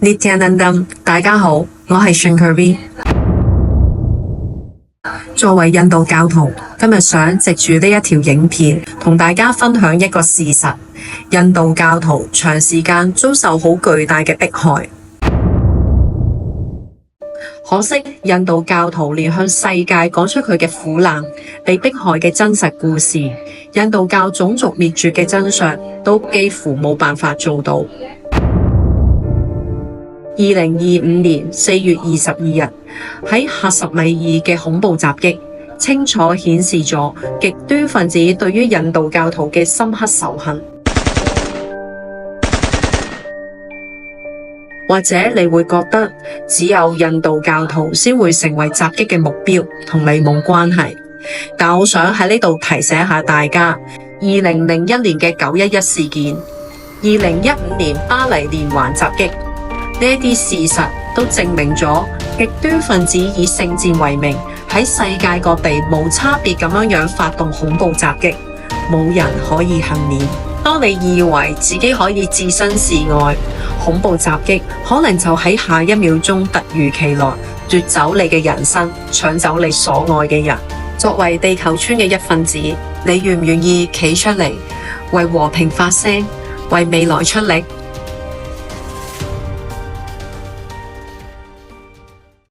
Nityanandam，大家好，我係 Shankavi。作為印度教徒，今日想藉住呢一條影片，同大家分享一個事實：印度教徒長時間遭受好巨大嘅迫害。可惜，印度教徒連向世界講出佢嘅苦難、被迫害嘅真實故事，印度教種族滅絕嘅真相，都幾乎冇辦法做到。2025年4月22日喺喀什米爾嘅恐怖襲擊，清楚顯示咗極端分子對於印度教徒嘅深刻仇恨。或者你會覺得只有印度教徒先會成為襲擊嘅目標，同你冇關係。但我想喺呢度提醒下大家，2001年嘅911事件，2015年巴黎連環襲擊，呢一啲事實都證明咗極端分子以聖戰為名，喺世界各地無差別咁樣發動恐怖襲擊，冇人可以幸免。當你以為自己可以置身事外，恐怖襲擊可能就喺下一秒鐘突如其來，奪走你嘅人生，搶走你所愛嘅人。作為地球村嘅一份子，你願唔願意企出嚟為和平發聲，為未來出力？